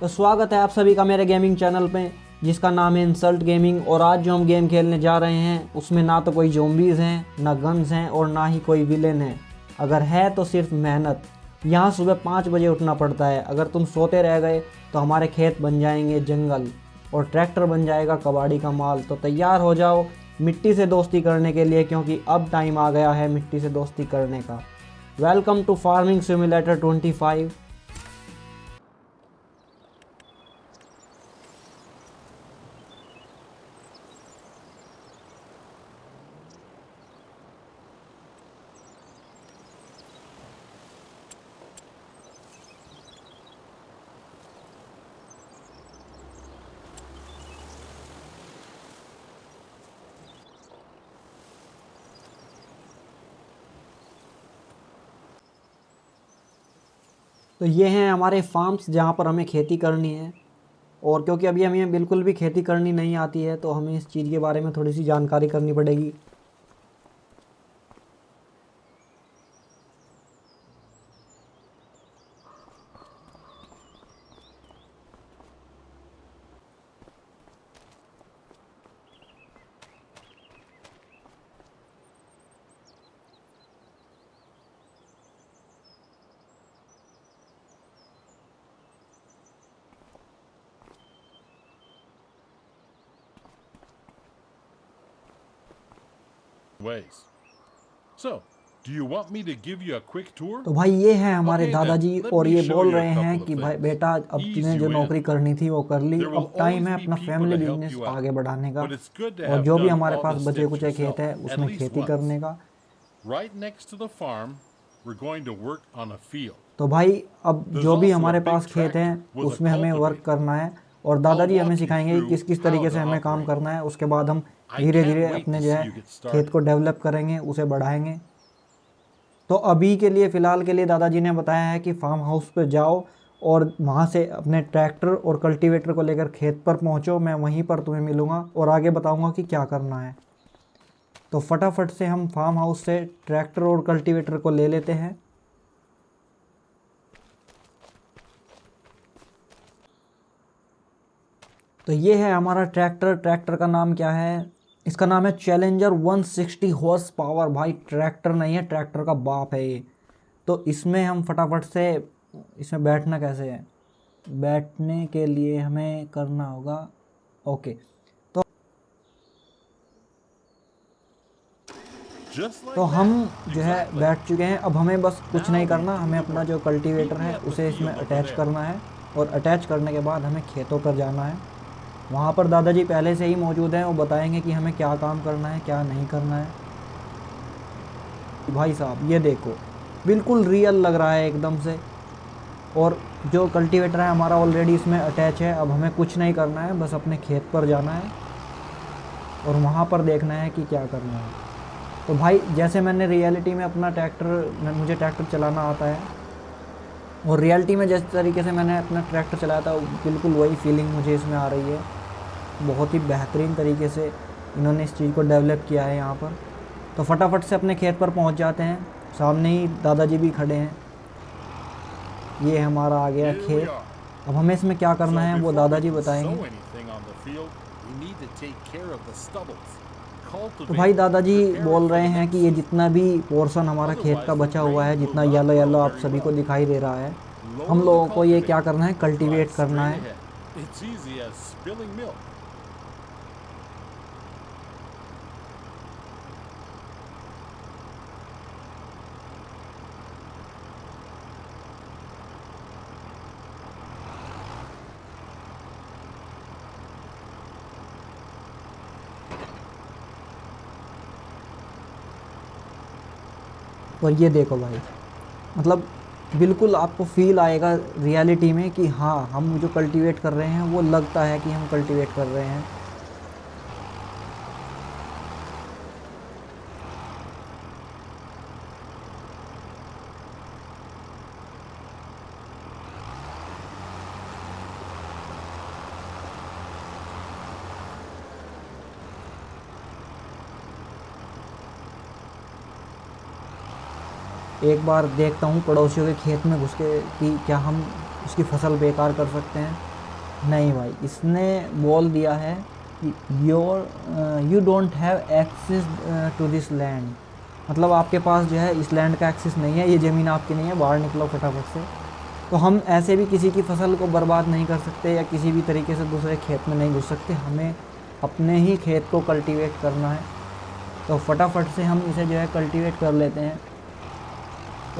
तो स्वागत है आप सभी का मेरे गेमिंग चैनल पे जिसका नाम है इंसल्ट गेमिंग। और आज जो हम गेम खेलने जा रहे हैं उसमें ना तो कोई ज़ॉम्बीज़ हैं, ना गन्स हैं और ना ही कोई विलेन है। अगर है तो सिर्फ मेहनत। यहाँ सुबह 5 बजे उठना पड़ता है। अगर तुम सोते रह गए तो हमारे खेत बन जाएंगे जंगल और ट्रैक्टर बन जाएगा कबाड़ी का माल। तो तैयार हो जाओ मिट्टी से दोस्ती करने के लिए, क्योंकि अब टाइम आ गया है मिट्टी से दोस्ती करने का। Welcome to farming simulator 25। तो ये हैं हमारे फार्म्स जहाँ पर हमें खेती करनी है। और क्योंकि अभी हमें बिल्कुल भी खेती करनी नहीं आती है तो हमें इस चीज़ के बारे में थोड़ी सी जानकारी करनी पड़ेगी। ways. So, do you want me to give you a quick tour? तो भाई ये है हमारे Okay, दादाजी then, let और me ये show बोल you a रहे हैं couple of कि भाई things. बेटा अब Ease तुम्हें जो you नौकरी in. करनी थी वो कर ली। There will अब टाइम always है be अपना people family to help business you out. आगे बढ़ाने का But it's good to और have जो भी done हमारे all पास the बचे steps कुचे खेत है yourself, at उसमें least खेती once. करने का। Right next to the farm, we're going to work on a field. तो भाई अब There's जो भी also a हमारे big पास खेत हैं tractor with a उसमें हमें वर्क cultivator. करना है और I'll दादाजी हमें walk you सिखाएंगे कि through किस किस how तरीके to से हमें काम operate it. करना है। उसके बाद हम I धीरे can't धीरे wait अपने to जो see है you get खेत को started. डेवलप करेंगे, उसे बढ़ाएंगे। तो अभी के लिए फ़िलहाल के लिए दादाजी ने बताया है कि फार्म हाउस पे जाओ और वहाँ से अपने ट्रैक्टर और कल्टीवेटर को लेकर खेत पर पहुँचो। मैं वहीं पर तुम्हें मिलूँगा और आगे बताऊँगा कि क्या करना है। तो फटाफट से हम फार्म हाउस से ट्रैक्टर और कल्टीवेटर को ले लेते हैं। तो ये है हमारा ट्रैक्टर। ट्रैक्टर का नाम क्या है? इसका नाम है चैलेंजर 160 हॉर्स पावर। भाई ट्रैक्टर नहीं है, ट्रैक्टर का बाप है ये। तो इसमें हम फटाफट से, इसमें बैठना कैसे है? बैठने के लिए हमें करना होगा ओके। Just तो like हम that. जो है Exactly. बैठ चुके हैं। अब हमें बस कुछ Now नहीं we करना, do हमें the अपना work. जो कल्टीवेटर Meet me है at the उसे इसमें field over अटैच there. करना है और अटैच करने के बाद हमें खेतों पर जाना है। वहाँ पर दादाजी पहले से ही मौजूद हैं, वो बताएंगे कि हमें क्या काम करना है क्या नहीं करना है। भाई साहब ये देखो, बिल्कुल रियल लग रहा है एकदम से। और जो कल्टीवेटर है हमारा ऑलरेडी इसमें अटैच है। अब हमें कुछ नहीं करना है, बस अपने खेत पर जाना है और वहाँ पर देखना है कि क्या करना है। तो भाई जैसे मैंने रियलिटी में अपना मुझे ट्रैक्टर चलाना आता है और रियलिटी में जिस तरीके से मैंने अपना ट्रैक्टर चलाया था बिल्कुल वही फीलिंग मुझे इसमें आ रही है। बहुत ही बेहतरीन तरीके से इन्होंने इस चीज़ को डेवलप किया है यहाँ पर। तो फटाफट से अपने खेत पर पहुँच जाते हैं। सामने ही दादाजी भी खड़े हैं। ये हमारा आ गया Here we खेत। are. अब हमें इसमें क्या करना So है वो before we दादाजी can बताएंगे। sow anything on the field, we need to take care of the stubbles. तो भाई Cultivate, दादाजी prepare बोल it for रहे the हैं कि next ये season. जितना भी पोर्शन हमारा खेत का Otherwise, the बचा हुआ है, grain will जितना not येलो grow येलो आप very सभी well. को दिखाई दे रहा है, हम Lower the लोगों को ये क्या cultivator. करना है, कल्टीवेट Drive करना straight है। ahead. It's easy as spilling milk. और ये देखो भाई, मतलब बिल्कुल आपको फील आएगा रियलिटी में कि हाँ हम जो कल्टीवेट कर रहे हैं वो लगता है कि हम कल्टीवेट कर रहे हैं। एक बार देखता हूँ पड़ोसियों के खेत में घुस के कि क्या हम उसकी फसल बेकार कर सकते हैं। नहीं भाई, इसने बोल दिया है कि you don't have access to this land, मतलब आपके पास जो है इस लैंड का एक्सेस नहीं है, ये ज़मीन आपकी नहीं है, बाहर निकलो फटाफट से। तो हम ऐसे भी किसी की फसल को बर्बाद नहीं कर सकते या किसी भी तरीके से दूसरे खेत में नहीं घुस सकते, हमें अपने ही खेत को कल्टीवेट करना है। तो फटाफट से हम इसे जो है कल्टीवेट कर लेते हैं।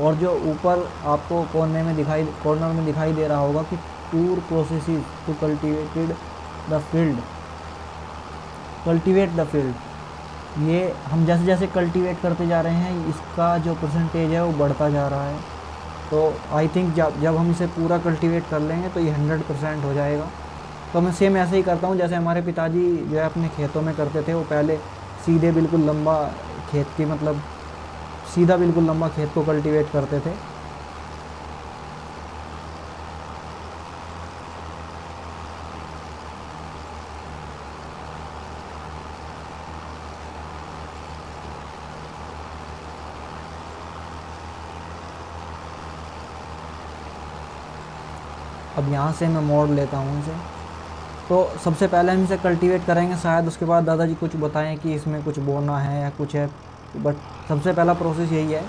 और जो ऊपर आपको कॉर्नर में दिखाई दे रहा होगा कि two processes to cultivate the field, ये हम जैसे जैसे कल्टीवेट करते जा रहे हैं इसका जो परसेंटेज है वो बढ़ता जा रहा है। तो आई थिंक जब हम इसे पूरा कल्टीवेट कर लेंगे तो ये 100% हो जाएगा। तो मैं सेम ऐसे ही करता हूँ जैसे हमारे पिताजी जो है अपने खेतों में करते थे। वो पहले सीधे बिल्कुल लंबा खेत की मतलब सीधा बिल्कुल लंबा खेत को कल्टीवेट करते थे। अब यहाँ से मैं मोड़ लेता हूँ इसे। तो सबसे पहले हम इसे कल्टीवेट करेंगे, शायद उसके बाद दादाजी कुछ बताएं कि इसमें कुछ बोना है या कुछ है, बट सबसे पहला प्रोसेस यही है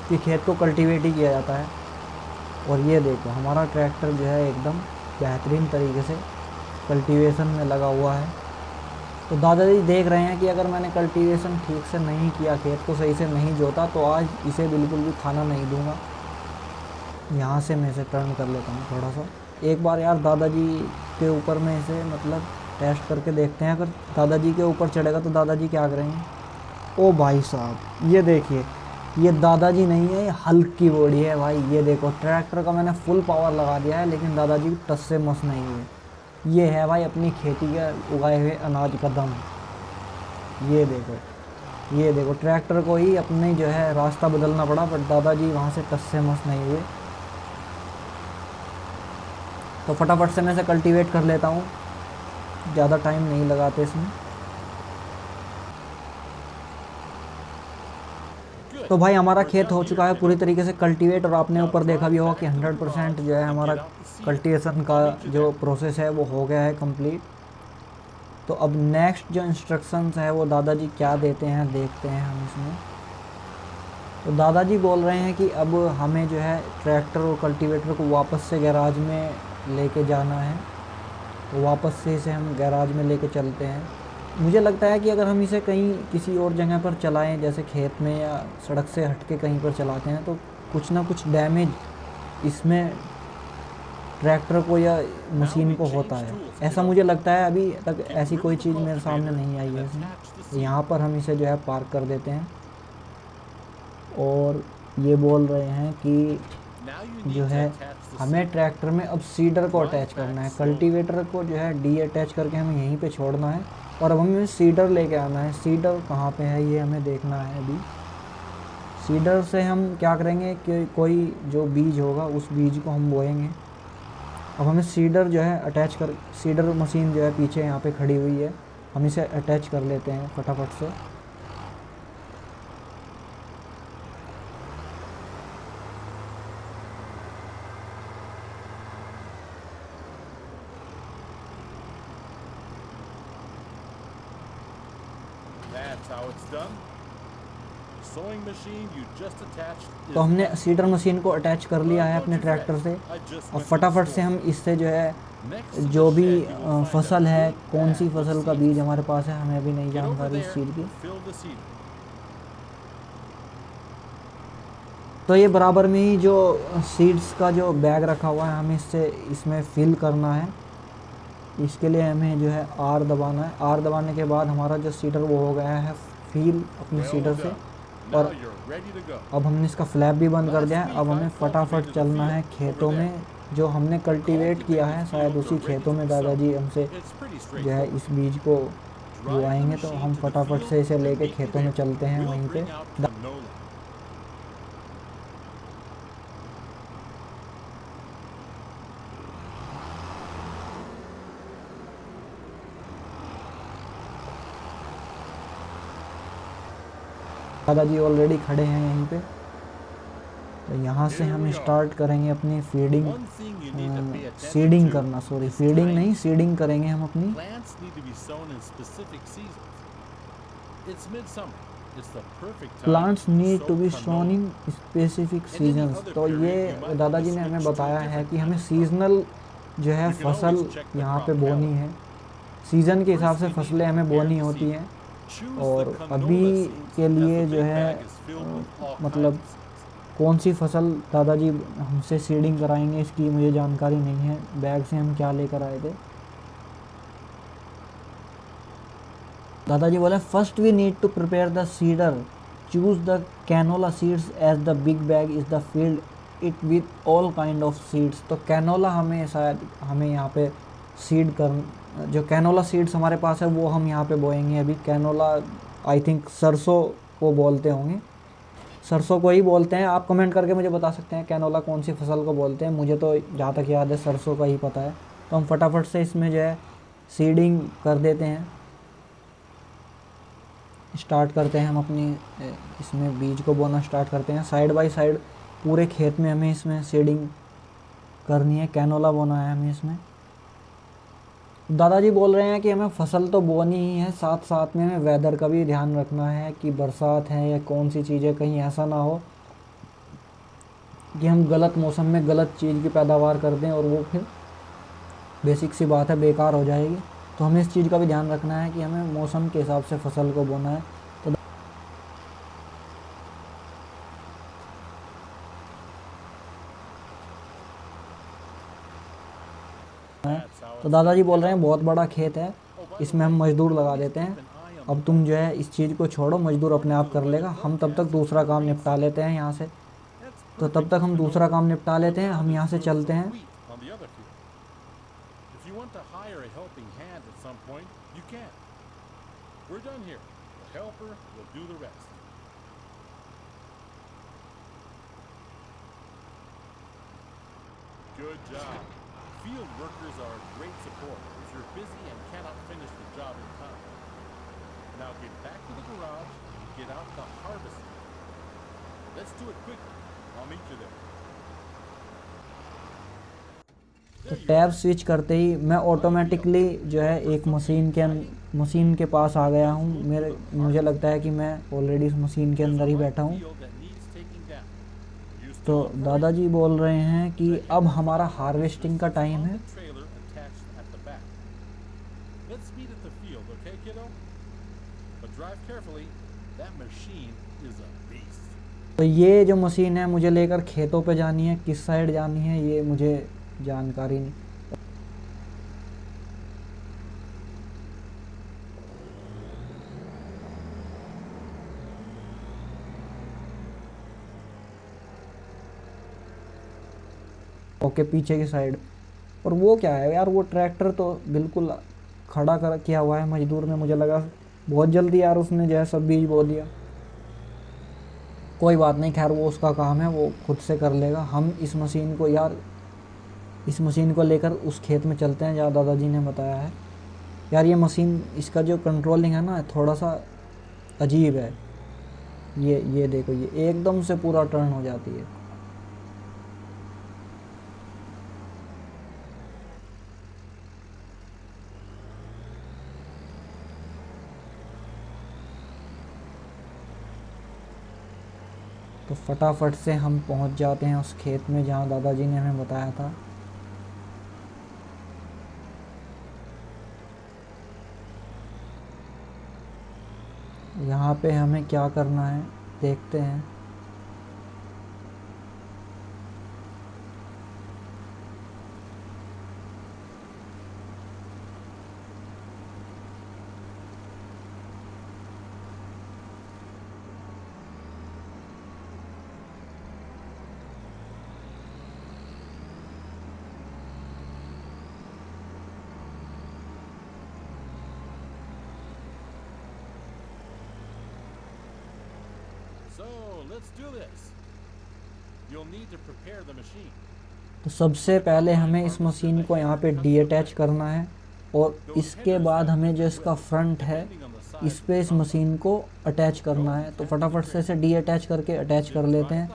कि खेत को कल्टीवेट ही किया जाता है। और ये देखो हमारा ट्रैक्टर जो है एकदम बेहतरीन तरीके से कल्टीवेशन में लगा हुआ है। तो दादाजी देख रहे हैं कि अगर मैंने कल्टीवेशन ठीक से नहीं किया, खेत को सही से नहीं जोता, तो आज इसे बिल्कुल भी खाना नहीं दूंगा। यहाँ से मैं इसे टर्न कर लेता हूँ थोड़ा सा। एक बार यार दादाजी के ऊपर में इसे मतलब टेस्ट करके देखते हैं, अगर दादाजी के ऊपर चढ़ेगा तो दादाजी क्या करेंगे। ओ भाई साहब ये देखिए, ये दादाजी नहीं है, ये हल्क की बॉडी है भाई। ये देखो ट्रैक्टर का मैंने फुल पावर लगा दिया है लेकिन दादाजी टस से मस नहीं हुए। ये है भाई अपनी खेती के उगाए हुए अनाज का दम। ये देखो ट्रैक्टर को ही अपने जो है रास्ता बदलना पड़ा, बट दादाजी वहाँ से टस से मस नहीं हुए। तो फटाफट से मैं इसे कल्टीवेट कर लेता हूँ, ज़्यादा टाइम नहीं लगाते इसमें। तो भाई हमारा खेत हो चुका है पूरी तरीके से कल्टीवेट, और आपने ऊपर देखा भी होगा कि 100% जो है हमारा कल्टीवेशन का जो प्रोसेस है वो हो गया है कंप्लीट। तो अब नेक्स्ट जो इंस्ट्रक्शंस है वो दादाजी क्या देते हैं देखते हैं हम इसमें। तो दादाजी बोल रहे हैं कि अब हमें जो है ट्रैक्टर और कल्टीवेटर को वापस से गैराज में लेके जाना है। तो वापस से इसे हम गैराज में लेके चलते हैं। मुझे लगता है कि अगर हम इसे कहीं किसी और जगह पर चलाएं, जैसे खेत में या सड़क से हट के कहीं पर चलाते हैं, तो कुछ ना कुछ डैमेज इसमें ट्रैक्टर को या मशीन को होता है, ऐसा मुझे लगता है। अभी तक ऐसी कोई चीज़ मेरे सामने नहीं आई है इसमें। तो यहाँ पर हम इसे जो है पार्क कर देते हैं। और ये बोल रहे हैं कि जो है हमें ट्रैक्टर में अब सीडर को अटैच करना है। कल्टीवेटर को जो है डी अटैच करके हमें यहीं पे छोड़ना है, और अब हमें सीडर लेके आना है। सीडर कहाँ पे है ये हमें देखना है अभी। सीडर से हम क्या करेंगे कि कोई जो बीज होगा उस बीज को हम बोएंगे। अब हमें सीडर जो है अटैच कर, सीडर मशीन जो है पीछे यहाँ पे खड़ी हुई है, हम इसे अटैच कर लेते हैं फटाफट से। That's how it's done. Sewing machine you just attached is तो हमने next. सीडर मशीन को अटैच कर लिया है अपने ट्रैक्टर से। I just अब went फटाफट to से हम इससे जो है Next to जो the भी shed, you will find फसल a है, big कौन सी bag of फसल का seeds. बीज हमारे पास है हमें अभी नहीं Get over जानकारी इस there चीज़ की। and fill the seed. तो ये बराबर में ही जो सीड्स का जो बैग रखा हुआ है हमें इसमें फिल करना है। इसके लिए हमें जो है आर दबाना है। आर दबाने के बाद हमारा जो सीडर वो हो गया है फिल अपने Well सीडर से। done. Now और you're ready to go. अब हमने इसका फ्लैप भी बंद कर दिया है। अब हमें फटाफट चलना है खेतों में जो हमने कल्टीवेट किया है, शायद उसी खेतों में दादाजी हमसे It's pretty जो है straightforward. इस बीज को Drive the उगाएंगे। तो machine हम to the फटाफट field से इसे and लेके meet me खेतों में there. चलते हैं We'll वहीं पे। bring out canola. दादाजी ऑलरेडी खड़े हैं यहीं पे। तो यहाँ से हम स्टार्ट करेंगे अपनी feeding, One thing you need to pay attention seeding to करना, सॉरी is फीडिंग timing. नहीं सीडिंग करेंगे हम अपनी। Plants need to be sown in specific seasons. It's midsummer. It's the perfect time plants to need to sow be canola. Sown in specific seasons. तो ये दादाजी ने हमें बताया है कि हमें सीजनल जो है फसल यहाँ पे बोनी है, सीज़न के हिसाब से फसलें हमें बोनी होती हैं। Choose और the canola अभी seeds, के as the लिए big जो है bag is filled with all मतलब kinds of seeds. कौन सी फसल दादाजी हमसे सीडिंग कराएंगे इसकी मुझे जानकारी नहीं है। बैग से हम क्या लेकर आए थे, दादाजी बोले first we need to prepare the seeder, choose the canola seeds as the big bag is the field it with all kind of seeds. तो कैनोला हमें शायद हमें यहाँ पे सीड कर, जो कैनोला सीड्स हमारे पास है वो हम यहाँ पे बोएंगे अभी। कैनोला आई थिंक सरसों को बोलते होंगे, सरसों को ही बोलते हैं। आप कमेंट करके मुझे बता सकते हैं कैनोला कौन सी फसल को बोलते हैं, मुझे तो जहाँ तक याद है सरसों का ही पता है। तो हम फटाफट से इसमें जो है सीडिंग कर देते हैं, स्टार्ट करते हैं हम अपनी इसमें बीज को बोना स्टार्ट करते हैं। साइड बाय साइड पूरे खेत में हमें इसमें सीडिंग करनी है, कैनोला बोना है हमें इसमें। दादाजी बोल रहे हैं कि हमें फसल तो बोनी ही है, साथ साथ में हमें वेदर का भी ध्यान रखना है कि बरसात है या कौन सी चीज़ें, कहीं ऐसा ना हो कि हम गलत मौसम में गलत चीज़ की पैदावार कर दें और वो फिर बेसिक सी बात है बेकार हो जाएगी। तो हमें इस चीज़ का भी ध्यान रखना है कि हमें मौसम के हिसाब से फसल को बोना है। That's how तो दादाजी बोल रहे हैं बहुत बड़ा खेत है, इसमें हम मजदूर लगा देते हैं, अब तुम जो है इस चीज़ को छोड़ो, मजदूर अपने आप कर लेगा, हम तब तक दूसरा काम निपटा लेते हैं यहाँ से। तो तब तक हम दूसरा काम निपटा लेते हैं, हम यहाँ से चलते हैं। on the other field. If you want to hire a helping hand at some point, you can. We're done here. The helper will do the rest. Good job. Field workers are a great support if you're busy and cannot finish the job in time. Now get back to the garage and get out the harvester. Let's do it quickly. I'll meet you there. तो tab switch करते ही मैं automatically जो है एक machine के पास आ गया हूँ। मुझे लगता है कि मैं ऑलरेडी उस मशीन के अंदर ही बैठा हूँ। तो दादाजी बोल रहे हैं कि अब हमारा हार्वेस्टिंग का टाइम है। Let's meet at the field, okay, kiddo? But drive carefully. That machine is a beast. तो ये जो मशीन है मुझे लेकर खेतों पे जानी है, किस साइड जानी है ये मुझे जानकारी नहीं। ओके पीछे की साइड। और वो क्या है यार, वो ट्रैक्टर तो बिल्कुल खड़ा कर किया हुआ है मजदूर ने, मुझे लगा बहुत जल्दी यार उसने जो है सब बीज बो दिया। कोई बात नहीं, खैर वो उसका काम है, वो खुद से कर लेगा। हम इस मशीन को लेकर उस खेत में चलते हैं जहाँ दादाजी ने बताया है। यार ये मशीन, इसका जो कंट्रोलिंग है ना थोड़ा सा अजीब है। ये देखो, ये एकदम से पूरा टर्न हो जाती है। तो फटाफट से हम पहुंच जाते हैं उस खेत में जहां दादाजी ने हमें बताया था। यहाँ पे हमें क्या करना है देखते हैं। So, let's do this. You'll need to prepare the machine. तो सबसे पहले हमें इस मशीन को यहाँ पे डीअटैच करना है और इसके बाद हमें जो इसका फ्रंट है इस पे इस मशीन को अटैच करना है। तो फटाफट से इसे डीअटैच करके अटैच कर लेते हैं।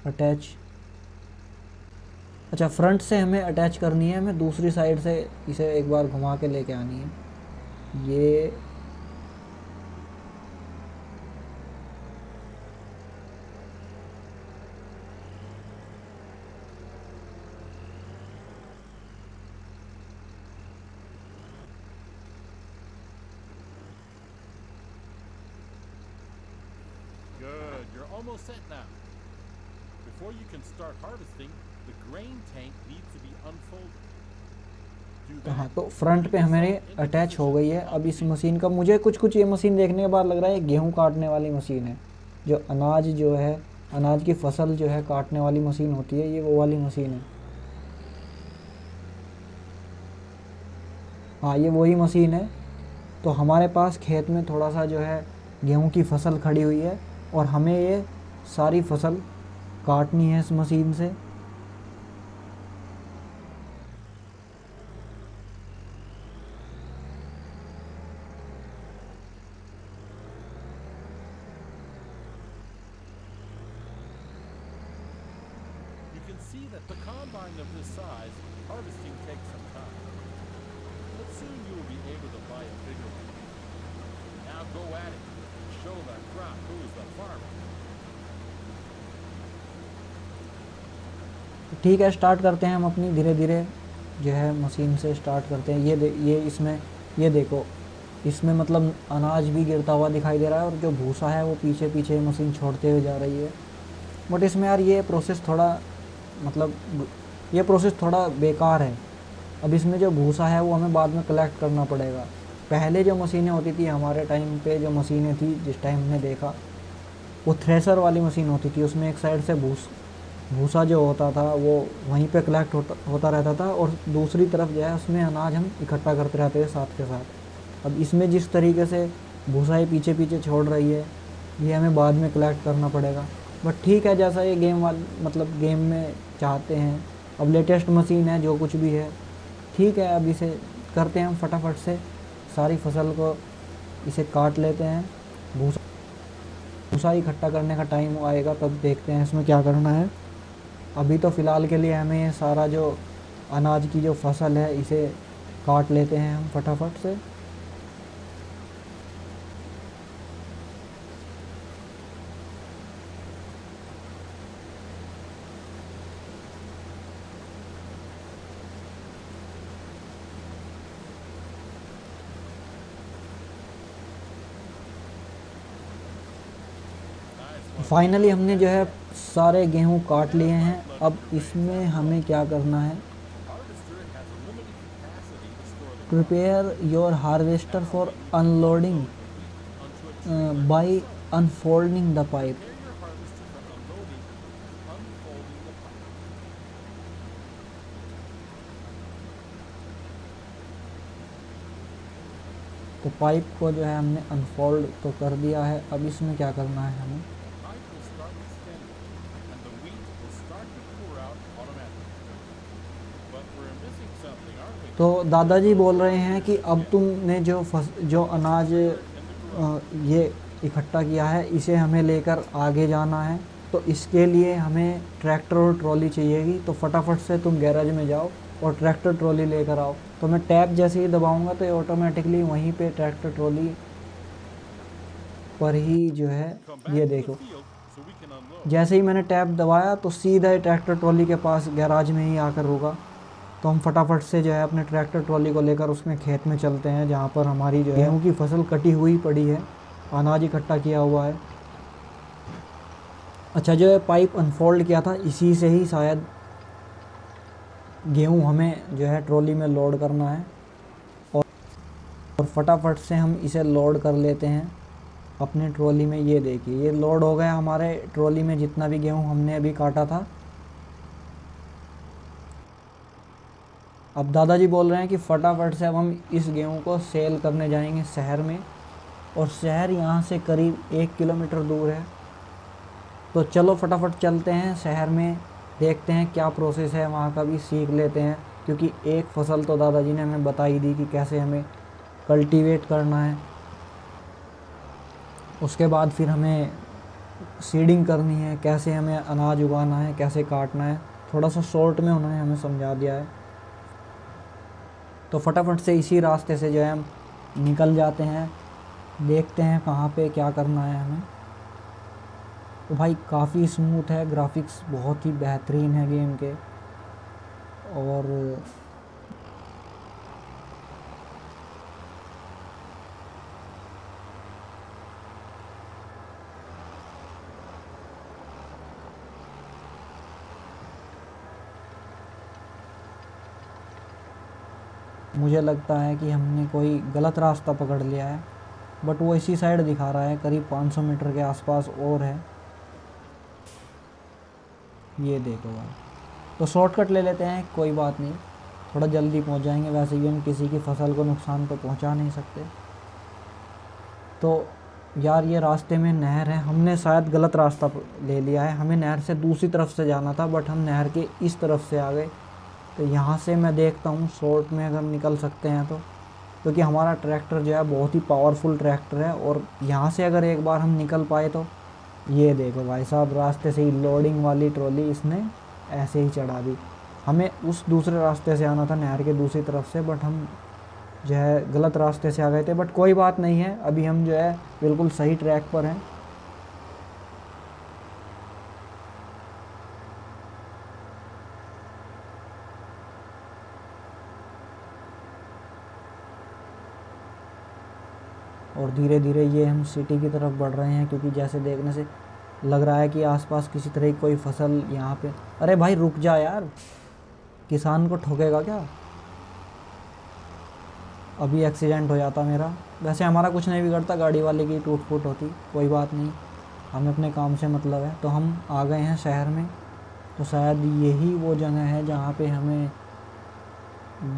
अटैच। अच्छा, फ्रंट से हमें अटैच करनी है, हमें दूसरी साइड से इसे एक बार घुमा के लेके आनी है। ये Good. You're almost set now. Before you can start harvesting, the grain tank needs to be unfolded. Do that. हाँ, तो फ्रंट पे हमारे अटैच हो गई है। अब इस मशीन का मुझे कुछ ये मशीन देखने के बाद लग रहा है गेहूं काटने वाली मशीन है, जो अनाज जो है, अनाज की फसल जो है काटने वाली मशीन होती है, ये वो वाली मशीन है। हाँ, ये वही मशीन है। तो हमारे पास खेत में थोड़ा सा जो है गेहूं की फसल खड़ी हुई है और हमें ये सारी फसल काटनी है इस मशीन से। You can see that the combine of this size, harvesting takes some time. But soon you will be able to buy a bigger one. Now go at it and show the crop who is the farmer. ठीक है, start करते हैं हम अपनी धीरे धीरे जो है मशीन से स्टार्ट करते हैं। ये इसमें ये देखो, इसमें मतलब अनाज भी गिरता हुआ दिखाई दे रहा है और जो भूसा है वो पीछे पीछे मशीन छोड़ते हुए जा रही है। बट इसमें यार ये प्रोसेस थोड़ा मतलब ये प्रोसेस थोड़ा बेकार है। अब इसमें जो भूसा है वो हमें बाद में कलेक्ट करना पड़ेगा। पहले जो मशीनें होती थी हमारे टाइम पे, जो मशीनें थी जिस टाइम हमने देखा, वो थ्रेसर वाली मशीन होती थी। उसमें एक साइड से भूसा जो होता था वो वहीं पे कलेक्ट होता रहता था और दूसरी तरफ जो है उसमें अनाज हम इकट्ठा करते रहते थे साथ के साथ। अब इसमें जिस तरीके से भूसा ये पीछे पीछे छोड़ रही है, ये हमें बाद में कलेक्ट करना पड़ेगा। बट ठीक है, जैसा ये मतलब गेम में चाहते हैं। अब लेटेस्ट मशीन है, जो कुछ भी है ठीक है। अब इसे करते हैं हम फटाफट से सारी फसल को इसे काट लेते हैं। भूसा इकट्ठा करने का टाइम आएगा तब देखते हैं इसमें क्या करना है। अभी तो फ़िलहाल के लिए हमें ये सारा जो अनाज की जो फसल है इसे काट लेते हैं हम फटाफट से। फाइनली हमने जो है सारे गेहूं काट लिए हैं। अब इसमें हमें क्या करना है, Harvester has a limited capacity to store the prepare your harvester for unloading onto a by unfolding the pipe. prepare your harvester for unloading and unfolding the pipe. तो पाइप को जो है हमने अनफोल्ड तो कर दिया है। अब इसमें क्या करना है हमें, Pipe will start extending and the wheat will start to pour out automatically. But we're missing something, aren't we? तो दादाजी बोल रहे हैं कि अब तुमने जो अनाज ये इकट्ठा किया है इसे हमें लेकर आगे जाना है। तो इसके लिए हमें ट्रैक्टर और ट्रॉली चाहिएगी। तो फटाफट से तुम गैराज में जाओ और ट्रैक्टर ट्रॉली लेकर आओ। तो मैं टैप जैसे ही दबाऊंगा तो ये ऑटोमेटिकली वहीं पे ट्रैक्टर ट्रॉली पर ही जो है, Come back ये to the देखो, field so we can unload. जैसे ही मैंने टैप दबाया तो सीधा ही ट्रैक्टर ट्रॉली के पास गैराज में ही आकर रुका। तो हम फटाफट से जो है अपने ट्रैक्टर ट्रॉली को लेकर उसमें खेत में चलते हैं जहाँ पर हमारी जो है गेहूँ की फसल कटी हुई पड़ी है, अनाज इकट्ठा किया हुआ है। अच्छा, जो है पाइप अनफोल्ड किया था इसी से ही शायद गेहूँ हमें जो है ट्रॉली में लोड करना है। और फटाफट से हम इसे लोड कर लेते हैं अपने ट्रॉली में। ये देखिए, ये लोड हो गया हमारे ट्रॉली में जितना भी गेहूँ हमने अभी काटा था। अब दादाजी बोल रहे हैं कि फटाफट से अब हम इस गेहूँ को सेल करने जाएंगे शहर में, और शहर यहाँ से करीब 1 किलोमीटर दूर है। तो चलो फटाफट चलते हैं शहर में, देखते हैं क्या प्रोसेस है वहाँ का भी सीख लेते हैं। क्योंकि एक फसल तो दादाजी ने हमें बता ही दी कि कैसे हमें कल्टीवेट करना है। उसके बाद फिर हमें सीडिंग करनी है, कैसे हमें अनाज उगाना है, कैसे काटना है, थोड़ा सा शॉर्ट में उन्होंने हमें समझा दिया है। तो फटाफट से इसी रास्ते से जो है हम निकल जाते हैं, देखते हैं कहाँ पे क्या करना है हमें। तो भाई काफ़ी स्मूथ है, ग्राफिक्स बहुत ही बेहतरीन है गेम के। और मुझे लगता है कि हमने कोई गलत रास्ता पकड़ लिया है, बट वो इसी साइड दिखा रहा है, करीब 500 मीटर के आसपास और है। ये देखो भाई, तो शॉर्टकट ले लेते हैं, कोई बात नहीं, थोड़ा जल्दी पहुंच जाएंगे। वैसे भी हम किसी की फसल को नुकसान तो पहुंचा नहीं सकते। तो यार ये रास्ते में नहर है, हमने शायद गलत रास्ता ले लिया है, हमें नहर से दूसरी तरफ से जाना था, बट हम नहर के इस तरफ से आ गए। तो यहाँ से मैं देखता हूँ शॉर्ट में अगर निकल सकते हैं तो, क्योंकि हमारा ट्रैक्टर जो है बहुत ही पावरफुल ट्रैक्टर है, और यहाँ से अगर एक बार हम निकल पाए तो। ये देखो भाई साहब, रास्ते से ही लोडिंग वाली ट्रॉली इसने ऐसे ही चढ़ा दी। हमें उस दूसरे रास्ते से आना था, नहर के दूसरी तरफ से, बट हम जो है गलत रास्ते से आ गए थे। बट कोई बात नहीं है, अभी हम जो है बिल्कुल सही ट्रैक पर हैं। और धीरे धीरे ये हम सिटी की तरफ बढ़ रहे हैं, क्योंकि जैसे देखने से लग रहा है कि आसपास किसी तरह की कोई फसल यहाँ पे। अरे भाई रुक जा यार, किसान को ठोकेगा क्या? अभी एक्सीडेंट हो जाता मेरा। वैसे हमारा कुछ नहीं बिगड़ता, गाड़ी वाले की टूट फूट होती, कोई बात नहीं, हमें अपने काम से मतलब है। तो हम आ गए हैं शहर में, तो शायद यही वो जगह है जहाँ पे हमें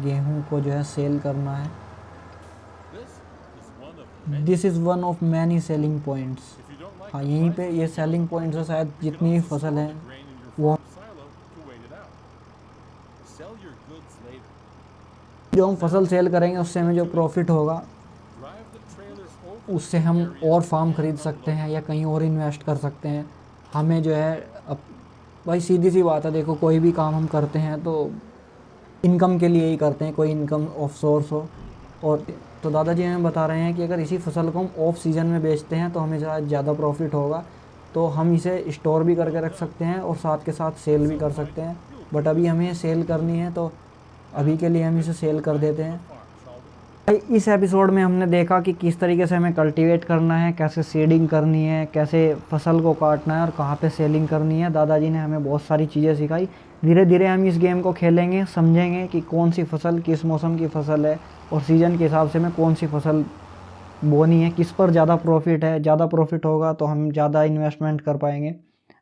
गेहूं को जो है सेल करना है। This is one of many selling points. हाँ, यहीं पे ये सेलिंग पॉइंट्स है, शायद जितनी भी फसल है वो जो हम फसल सेल करेंगे उससे हमें जो प्रॉफिट होगा उससे हम और फार्म ख़रीद सकते हैं या कहीं और इन्वेस्ट कर सकते हैं। हमें जो है अब भाई सीधी सी बात है, देखो कोई भी काम हम करते हैं तो इनकम के लिए ही करते हैं, कोई इनकम ऑफ सोर्स हो। और तो दादाजी हमें बता रहे हैं कि अगर इसी फसल को हम ऑफ सीज़न में बेचते हैं तो हमें ज़्यादा प्रॉफिट होगा। तो हम इसे स्टोर भी करके रख सकते हैं और साथ के साथ सेल भी कर सकते हैं। बट अभी हमें सेल करनी है, तो अभी के लिए हम इसे सेल कर देते हैं। भाई इस एपिसोड में हमने देखा कि किस तरीके से हमें कल्टीवेट करना है, कैसे सीडिंग करनी है, कैसे फसल को काटना है और कहाँ पे सेलिंग करनी है। दादाजी ने हमें बहुत सारी चीज़ें सिखाई। धीरे धीरे हम इस गेम को खेलेंगे, समझेंगे कि कौन सी फसल किस मौसम की फसल है और सीज़न के हिसाब से हमें कौन सी फसल बोनी है, किस पर ज़्यादा प्रॉफिट है। ज़्यादा प्रॉफिट होगा तो हम ज़्यादा इन्वेस्टमेंट कर पाएंगे,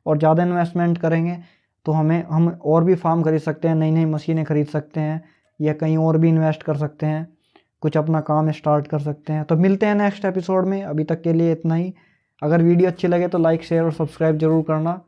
और ज़्यादा इन्वेस्टमेंट करेंगे तो हम और भी फार्म खरीद सकते हैं, नई नई मशीनें खरीद सकते हैं, या कहीं और भी इन्वेस्ट कर सकते हैं, कुछ अपना काम स्टार्ट कर सकते हैं। तो मिलते हैं नेक्स्ट एपिसोड में, अभी तक के लिए इतना ही। अगर वीडियो अच्छी लगे तो लाइक शेयर और सब्सक्राइब ज़रूर करना।